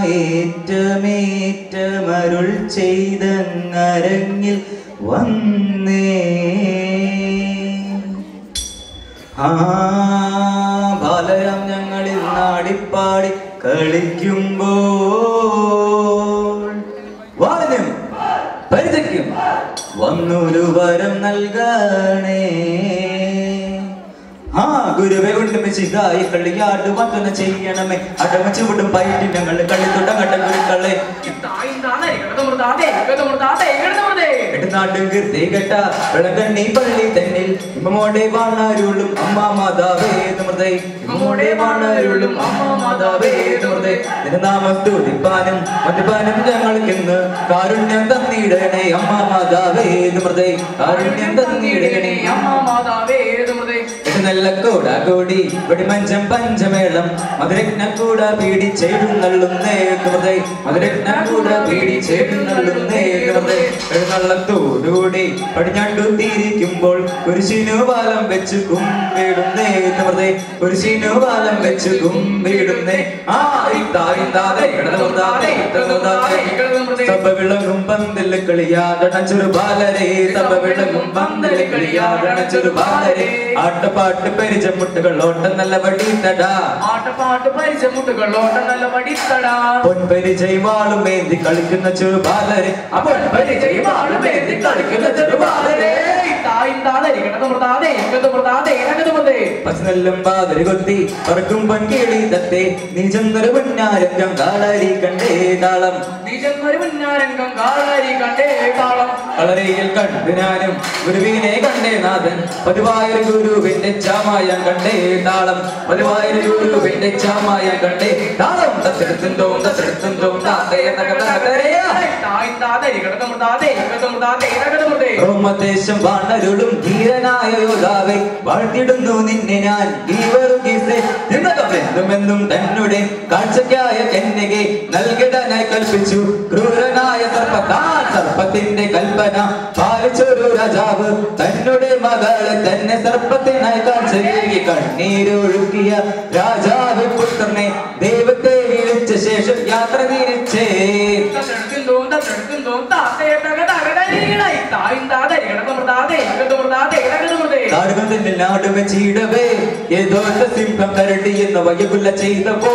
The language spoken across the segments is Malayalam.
ഏറ്റമേറ്റമരുൾ ചെയ്തങ്ങരങ്ങിൽ വന്നേ ബാലരാം ഞങ്ങളിൽ നാടിപ്പാടി കളിക്കുമ്പോൾ വാളിനും പരിചയ്ക്കും വന്നൊരു വരം നൽകണേ. ഗുരുവെ ഉണ്ണിമിശിഹായി കളിയാട് വന്ദന ചെയ്യണമേ. അടമച്ചു വിടും പൈറ്റി ഞങ്ങൾ കളി തുടങ്ങട്ട ഗുരുക്കളെ. നാട്ടും കീർത്തി കേട്ട വിളകണ്ണി പള്ളി തന്നിൽ ഇമ്മോടെ വാണാരുള്ളും അമ്മ മാതാവേ മൃതേ. ഇമ്മോടെ വാണാരുള്ളും അമ്മ മാതാവേ മൃതേ. നാമസ്തുതിപ്പാനും മദ്യപാനം ഞങ്ങൾക്കിന്ന് കാരുണ്യം തന്നിടണേ അമ്മ മാതാവേ മൃതേ. കാരുണ്യം തന്നിടണേ അമ്മ മാതാവേ മൃതേ. നല്ല കൂട കൂടി വെടിമഞ്ചം പഞ്ചമേളം മധുരജ്ഞ കൂട പീടി ചേടുന്നള്ളുന്നേ മൃതേ. മധുരജ്ഞ കൂട പീടി ചേടുന്നള്ളുന്നേ മൃതേ. എഴുന്നള്ളത്തോടുകൂടി പടിഞ്ഞാണ്ടു തിരിക്കുമ്പോൾ കുരിശിനു പാലം വെച്ച് കുമ്പിടുന്നേ മൃതേ. കുരിശിനു പാലം വെച്ച് കുമ്പിടുന്നേ. സഭ വിളങ്ങും പന്തൽ കളിയാടണ ചെറുബാലരെ. സഭ വിളങ്ങും പന്തൽ കളിയാടണ ചെറുബാലരെ. ആട്ടപ്പാട്ട് പരിചമുട്ടുകൾ ഓട്ടം നല്ല വടിത്തടാ. ആട്ടപ്പാട്ട് പരിചമുട്ടുകൾ ഓട്ടം നല്ല വടിത്തടാ. പൊൻപരിചയ വാളുമേന്തി കളിക്കുന്ന ചെറുബാലരെ. പൊൻപരിചയ വാളുമേന്തി കളിക്കുന്ന ചെറുബാലരെ. പച്ചനെല്ലും പാതരി കൊത്തി പറക്കും പൻകേടി തത്തെ. നീചന്നൊരു പൊന്നാരംഗം കാളരി കണ്ടേ താളം. നീചന്നൊരു പൊന്നാരംഗം കാളരി കണ്ടേ താളം. കളരിയിൽ കണ്ടു ഞാനും ഗുരുവിനെ കണ്ടേ നാഥൻ. പതിവായൊരു ഗുരുവിന്റെ ചാമായം കണ്ടേ താളം. പതിവായൊരു ഗുരുവിന്റെ ചാമായം കണ്ടേ താളം. തത്തെടുത്തുണ്ടോ തത്തെടുത്തുണ്ടോ റോമദേശം വാണരുളും ധീരനായ യോദ്ധാവേ. വാഴ്ത്തിടുന്നു നിന്നെ ഞാൻ എന്നും തന്നെ കാഴ്ചയ്ക്കായ കന്യകെ നൽകിടാനായി കൽപ്പിച്ചു. ക്രൂരനായ സർപ്പത്തിന്റെ കൽപ്പന പാലിച്ചൊരു രാജാവ് തന്നെ മകളെ തന്നെ സർപ്പത്തിനായി കാഴ്ചയേകി കണ്ണീരൊഴുക്കിയ രാജാവ് പുത്രനെ ദൈവത്തെ വിളിച്ച ശേഷം യാത്ര തിരിച്ചേ. നാടുവെച്ചിടവേ ഏതോത്ത സിംഹം കരടി എന്ന വയകുല ചെയ്തപ്പോ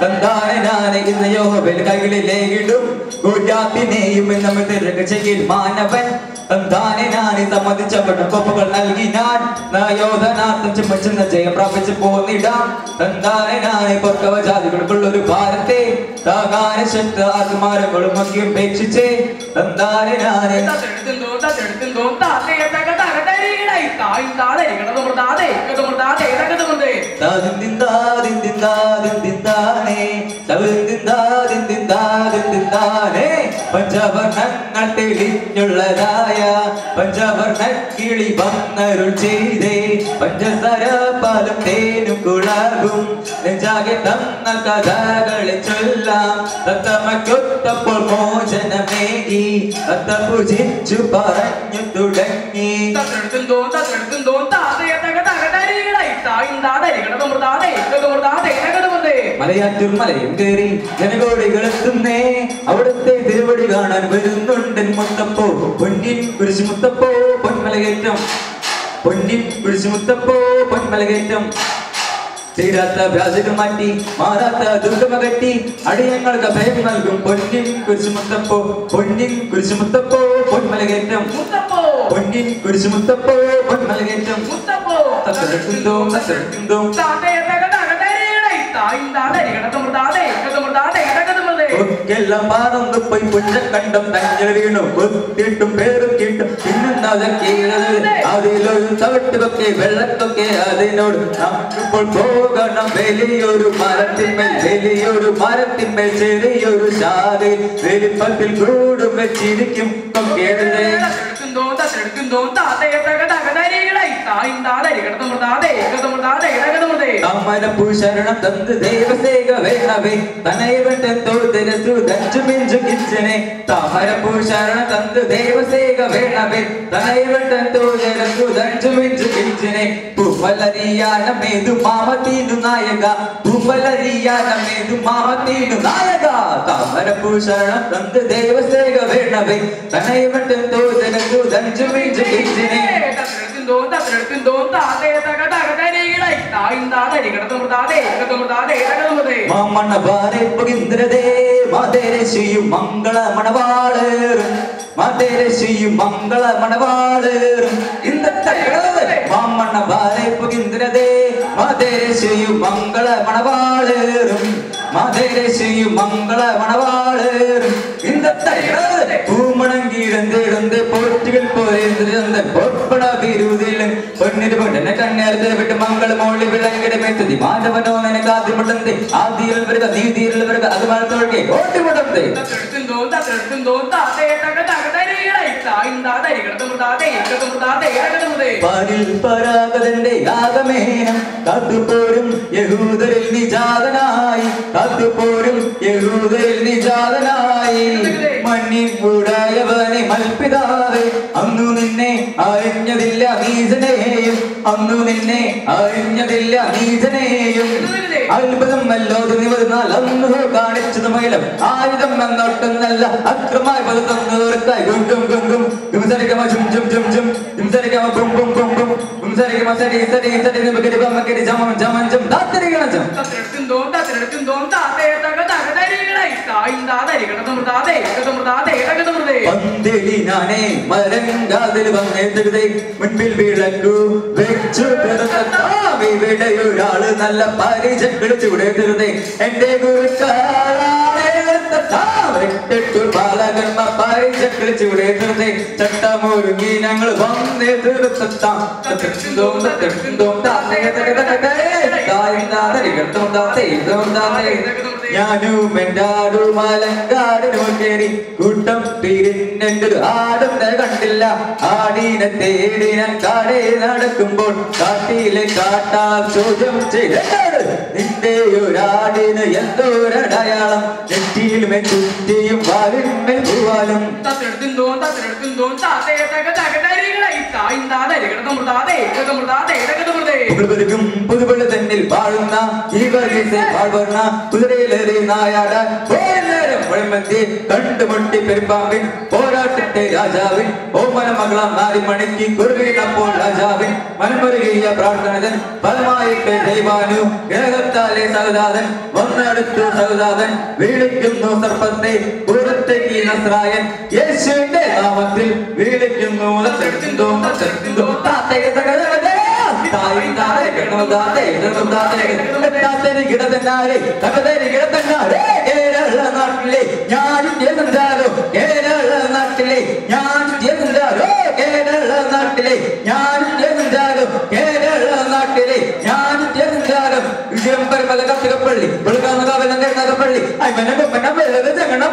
തന്താനാനെ ഇന്ന് യോഹബേൽ കൈകളിലേകിടും. ഗോജാത്തിനെയും ചെയ്യിൽ മാനവൻ തന്താനാനെ സമ്മതിച്ചവരുടെ കൊപ്പുകൾ നൽകി ഞാൻ നയോധനാർത്ഥം ചുമച്ചുന്ന ജയം പ്രാപിച്ചു പോന്നിടാം. തന്താനാനെ പൊർക്കവജാതികൾക്കുള്ളൊരു ഭാരത്തെ താകാന ശക്ത ആത്മാരങ്ങളും ഒക്കെ ഉപേക്ഷിച്ചേ. തന്താനാനെ പഞ്ചവർണ്ണങ്ങൾ തെളിഞ്ഞുള്ളതായ പഞ്ചവർണ്ണ കിളി വന്നരുൾ ചെയ്തേ. പഞ്ചസര പാലും തേനും കുളകും നെഞ്ചാകെ തന്ന കഥകളെ ചൊല്ലാം. തത്തമ്മയ്ക്കൊത്തപ്പോൾ മോചനമേകി തത്ത പൂജിച്ചു പറഞ്ഞു തുടങ്ങി. മലയാറ്റൂർ മലയും കയറി ജനകോടികളെത്തുന്നേ. അവിടുത്തെ തിരുവടി കാണാൻ വരുന്നുണ്ടൻ മുത്തപ്പോ. പൊന്നിൻ കുരിശ് മുത്തപ്പോ പൊന്മലകേറ്റം. പൊന്നിൻ കുരിശ് മുത്തപ്പോ പൊന്മലകേറ്റം. തീരാത്ത വ്യാജകം മാറ്റി മാറാത്ത ദുർഗമകറ്റി അടിയങ്ങൾക്ക് ഭയം നൽകും. പൊന്നിൻ കുരിശ് മുത്തപ്പോ പൊന്നിൻ കുരിശ് മുത്തപ്പോ പൊന്മലകേറ്റം. പൊന്നിൻ കുരിശ് മുത്തപ്പോ പൊന്മലകേറ്റം. എല്ലാം പാറന്നു പോയി പുഞ്ചക്കണ്ടം തഞ്ഞൽ വീണു. കൊത്തിട്ടും പേരും കിട്ടും അതിലൊരു ചവിട്ടുകൊക്കെ വെള്ളത്തൊക്കെ അതിനോട് നമുക്കിപ്പോൾ പോകണം. വലിയൊരു മരത്തിന്മേൽ വലിയൊരു മരത്തിന്മേൽ ചെറിയൊരു ശാഖയിൽ വലിപ്പത്തിൽ കൂടും വെച്ചിരിക്കും. താമരപ്പൂ ശരണം തന്ന് ദേവസേക വേണവേ തനയവട്ടത്തോതിരത്തു ദഞ്ചുമിഞ്ചു കിച്ചനെ താമരപ്പൂ ശരണം തന്ന് ദേവസേക വേണവേ തനയവട്ടത്തോതിരത്തു ദഞ്ചുമിഞ്ചു കിച്ചനെ പൂവലരിയാനമേതു മാമതീനു നായക പൂവലരിയാനമേതു മാമതീനു നായക താമരപ്പൂ ശരണം തന്ന് ദേവസേക വേണവേ തനയവട്ടത്തോതിരത്തു ദഞ്ചുമിഞ്ചു കിച്ചനെ മാമണ്ണ ഭാരപ്പുകിന്ദ്രദേ മാതേരശിയും മംഗള മണവാളേറും മാതേരശിയും മംഗള മണവാളേറും ഇന്നത്തെ മാമണ്ണ ഭാരപ്പുകിന്ദ്രദേ മാതേരശിയും മംഗള മണവാളേറും മാതേരശിയും മംഗള മണവാളേറും ഇന്നത്തെ പൂമണങ്കിടന്തേടുന്ന പോറ്റുകൾ പോലെ പൊപ്പട വിരുതിലും പൊന്നിന് പൊണ്ണനെ കണ്ണേർത്ത് വിട്ട് മംഗള മോളി വിളങ്ങിട മെത്തതി മാധവനോ നിനക്ക് ആദ്യമുട്ടന്തേ ആദ്യം വരുക നീതിയിൽ വരുക അതുമാനത്തോഴെ ഓട്ടിമുട്ടന്തേ പാരിൽ പരാഗതന്റെ യാഗമേനം കാത്തുപോരും യഹൂദരിൽ നിജാതനായി കാത്തുപോരും യഹൂദരിൽ നിജാതനായി മണ്ണിൽ കൂടായവനെ മൽപിതാവേ അന്നു നിന്നെ അറിഞ്ഞതില്ല നീജനെയും അന്നു നിന്നെ അറിഞ്ഞതില്ല നീജനെയും അത്ഭുതം വല്ലോത് നിവർന്നാൽ അന്നു കാണിച്ചത് മൈലം ആയുധം എന്നൊട്ടുന്നല്ല അക്രമായി പതുത്തന്നൂർക്കായി ഗും ഗും ഗും ഗുംസരികമ ജും ജും ജും ജും ഗുംസരികമ ബും ബും ബും ബും ഗുംസരികമ സരി സരി സരി നിബകരി ബമ്മകരി ജമം ജമം ജം ദാത്തരികണ ജം പന്തിലിനാനെ മരങ്കാതിൽ വന്നെഴുതേ മുൻപിൽ വിളക്കു വെച്ചു ഇവിടെയൊരാള് നല്ല പരിചക്കളിച്ചു വിടരുതേ എന്റെ ബാലകന്മ പരിചക്കളിച്ചു വിടരുതേ ചട്ടമൊരുങ്ങി ഞങ്ങൾ വന്നേ തീർത്താം ഞാനും എൻ്റാടും അലങ്കാരനും കയറി കൂട്ടം പിരിഞ്ഞൊരു ആടുന്നെ കണ്ടില്ല ആടിനെ തേടി ഞാൻ കാടേ നടക്കുമ്പോൾ കാട്ടിലെ കാട്ടാൽ ചോദ്യം ചെയ്തോട് നിന്റെ ഒരാടിന് എന്തോരടയാളം നെറ്റിയിലും ചുറ്റിയും വാലിന്മേൽ പൂവാലും പുതുപള്ളി തന്നിൽ വാഴുന്ന ഈ വാഴ്വർണ്ണ കുതിരയിലേറി നായാടാൻ കണ്ടുമുട്ടി പെരുമ്പാമ്പിൻ പോരാട്ടത്തെ രാജാവിൻ ഓമന മകളാം നാരിമണിക്ക് കുറുകയിലപ്പോൾ രാജാവിൻ മനമൊരുകിയ പ്രാർത്ഥനതൻ ഫലമായിട്ട് ദൈവാനു ഗ്രഹത്താലെ സഹദാതൻ വന്നടുത്തു സഹദാതൻ വീളിക്കുന്നു സർപ്പത്തെ പുറത്തേക്ക് നസ്രായൻ യേശുവിന്റെ നാമത്തിൽ വീളിക്കുന്നു നാട്ടിലെ ഞാൻ കേരള നാട്ടിലെ ഞാൻ കേരള നാട്ടിലെ ഞാൻ കേരള നാട്ടിലെ ഞാൻ വിജയം പരമല കത്തികപ്പള്ളി വെളുക്കാവുന്ന പള്ളി അയ്മന ചങ്ങണ